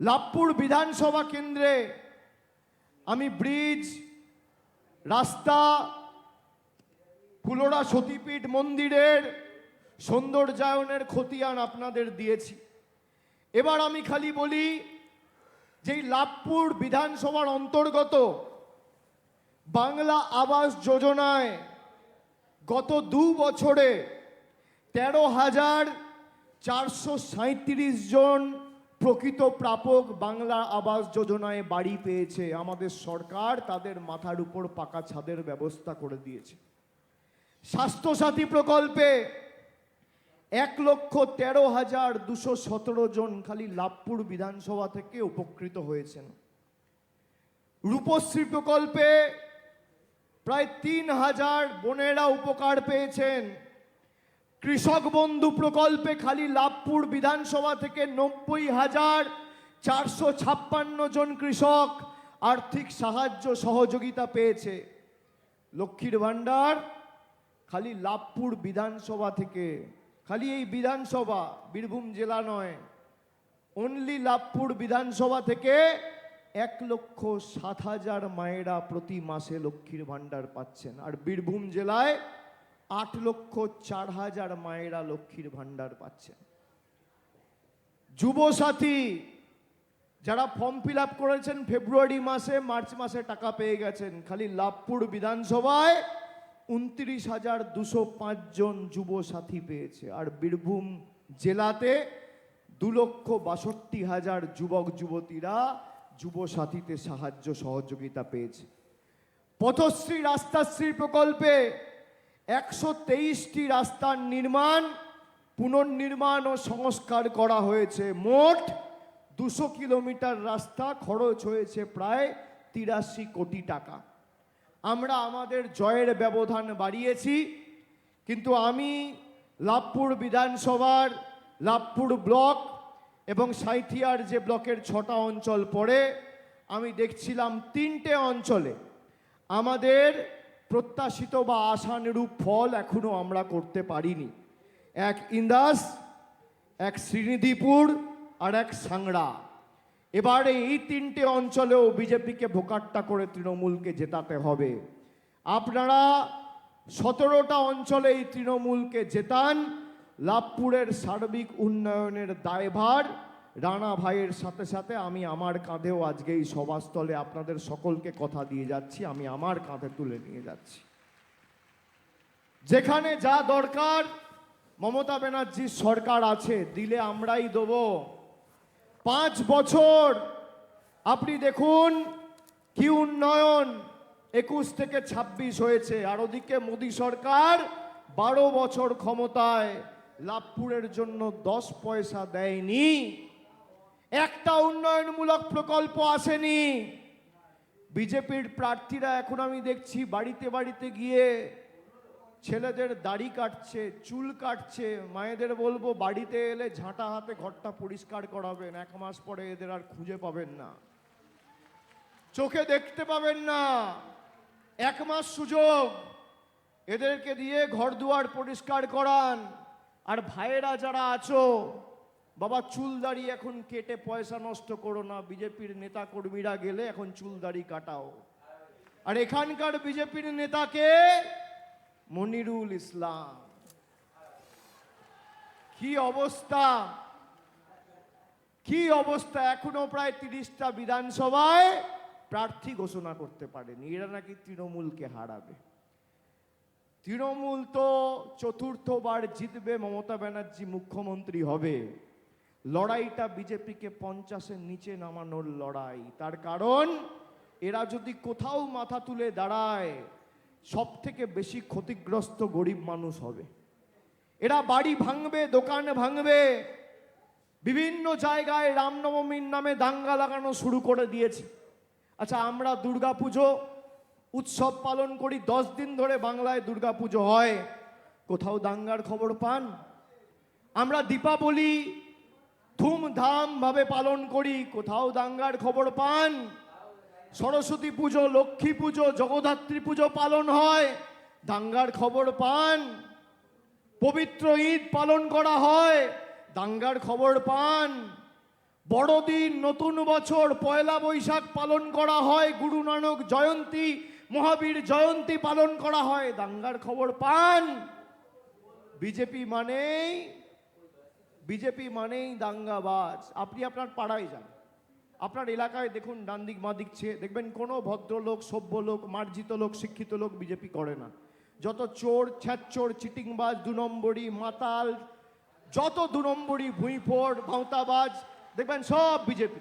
লাভপুর বিধানসভা কেন্দ্রে আমি ব্রিজ, রাস্তা, ফুলোরা সতীপীঠ মন্দিরের সৌন্দর্যায়নের খতিয়ান আপনাদের দিয়েছি। এবার আমি খালি বলি যে লাভপুর বিধানসভার অন্তর্গত বাংলা আবাস যোজনায় গত 2 বছরে 13,437 জন প্রকৃত প্রাপক বাংলা আবাস যোজনায় বাড়ি পেয়েছে। আমাদের সরকার তাদের মাথার উপর পাকা ছাদের ব্যবস্থা করে দিয়েছে। স্বাস্থ্যসাথী প্রকল্পে 1,13,217 জন খালি লাভপুর বিধানসভা থেকে উপকৃত হয়েছেন। রূপশ্রী প্রকল্পে প্রায় 3,000 বোনেরা উপকার পেয়েছেন। কৃষক বন্ধু প্রকল্পে খালি লাভপুর বিধানসভা থেকে 90,456 জন কৃষক আর্থিক সাহায্য সহযোগিতা পেয়েছে। লক্ষ্মীর ভাণ্ডার খালি লাভপুর বিধানসভা থেকে, খালি এই বিধানসভা, বীরভূম জেলা নয়, অনলি লাভপুর বিধানসভা থেকে 1,07,000 মায়েরা প্রতি মাসে লক্ষ্মীর ভাণ্ডার পাচ্ছেন। আর বীরভূম জেলায় 8,04,000 মায়েরা লক্ষ্মীর ভাণ্ডার পাচ্ছেন। যুবসাথী যারা ফর্ম ফিল আপ করেছেন ফেব্রুয়ারি মাসে, মার্চ মাসে টাকা পেয়ে গেছেন। খালি লাভপুর বিধানসভায় 29,205 জন যুবসাথী পেয়েছে। আর বীরভূম জেলাতে 2,62,000 যুবক যুবতীরা যুবসাথীতে সাহায্য সহযোগিতা পেয়েছে। পথশ্রী রাস্তাশ্রী প্রকল্পে 123টি রাস্তার নির্মাণ, পুনর্নির্মাণ ও সংস্কার করা হয়েছে। মোট 200 কিলোমিটার রাস্তা, খরচ হয়েছে প্রায় 83 কোটি টাকা। আমরা আমাদের জয়ের ব্যবধান বাড়িয়েছি, কিন্তু আমি লাভপুর বিধানসভার লাভপুর ব্লক এবং সাঁইথিয়ার যে ব্লকের 6টা অঞ্চল পড়ে, আমি দেখছিলাম 3টে অঞ্চলে আমাদের প্রত্যাশিত বা আশানুরূপ ফল এখনো আমরা করতে পারিনি। এক ইন্দাস, এক শ্রীনিধিপুর আর এক সাংড়া। এবারে এই 3টে অঞ্চলেও বিজেপিকে ভোকাট্টা করে তৃণমূলকে জেতাতে হবে। আপনারা 17টা অঞ্চলে এই তৃণমূলকে জেতান। লাভপুরের সার্বিক উন্নয়নের দায়ভার রানা ভাইয়ের সাথে সাথে আমি আমার কাঁধেও আজকে এই সভাস্থলে আপনাদের সকলকে কথা দিয়ে যাচ্ছি, আমি আমার কাঁধে তুলে নিয়ে যাচ্ছি। যেখানে যা দরকার মমতা ব্যানার্জির সরকার আছে, দিলে আমরাই দেবো। 5 বছর আপনি দেখুন কি উন্নয়ন 21 থেকে 26 হয়েছে। আর ওদিকে মোদী সরকার 12 বছর ক্ষমতায়, লাভপুরের জন্য 10 পয়সা দেয়নি। একটা উন্নয়নমূলক প্রকল্প আসেনি। বিজেপির প্রার্থীরা এখন আমি দেখছি বাড়িতে বাড়িতে গিয়ে ছেলেদের দাড়ি কাটছে, চুল কাটছে। মায়েদের বলবো বাড়িতে এলে ঝাঁটা হাতে ঘরটা পরিষ্কার করাবেন। 1 মাস পরে এদের আর খুঁজে পাবেন না, চোখে দেখতে পাবেন না। 1 মাস সুযোগ, এদেরকে দিয়ে ঘর দুয়ার পরিষ্কার করান। আর ভাইয়েরা যারা আছো, বাবা চুল দাড়ি এখন কেটে পয়সা নষ্ট করো না। বিজেপির নেতা কর্মীরা গেলে এখন চুল দাড়ি কাটাও। আর এখানকার বিজেপির নেতাকে মনিরুল ইসলাম, কি অবস্থা, কি অবস্থা! এখনো প্রায় 30টা বিধানসভায় প্রার্থী ঘোষণা করতে পারেনি। এরা নাকি তৃণমূলকে হারাবে। তৃণমূল তো 4র্থবার জিতবে, মমতা ব্যানার্জি মুখ্যমন্ত্রী হবে। লড়াইটা বিজেপিকে 50-এর নিচে নামানোর লড়াই। তার কারণ এরা যদি কোথাও মাথা তুলে দাঁড়ায়, সব থেকে বেশি ক্ষতিগ্রস্ত গরিব মানুষ হবে। এরা বাড়ি ভাঙবে, দোকান ভাঙবে, বিভিন্ন জায়গায় রামনবমীর নামে দাঙ্গা লাগানো শুরু করে দিয়েছে। আচ্ছা, আমরা দুর্গাপুজো উৎসব পালন করি, 10 দিন ধরে বাংলায় দুর্গাপুজো হয়, কোথাও দাঙ্গার খবর পান? আমরা দীপাবলি ধুমধাম ভাবে পালন করি, কোথাও দাঙ্গার খবর পান? সরস্বতী পুজো, লক্ষ্মী পুজো, জগদ্ধাত্রী পুজো পালন হয়, দাঙ্গার খবর পান? পবিত্র ঈদ পালন করা হয়, দাঙ্গার খবর পান? বড়দিন, নতুন বছর, পয়লা বৈশাখ পালন করা হয়, গুরু নানক জয়ন্তী, মহাবীর জয়ন্তী পালন করা হয়, দাঙ্গার খবর পান? বিজেপি মানেই দাঙ্গাবাজ। আপনি আপনার পাড়ায় যান, আপনার এলাকায় দেখুন, ডান দিক বাঁ দিক চেয়ে দেখবেন কোনো ভদ্রলোক, সভ্য লোক, মার্জিত লোক, শিক্ষিত লোক বিজেপি করে না। যত চোর, ছ্যাচোর, চিটিংবাজ, 2 নম্বরি, মাতাল, যত 2 নম্বরি, ভুঁইফোড়, ভাঁওতাবাজ দেখবেন সব বিজেপি।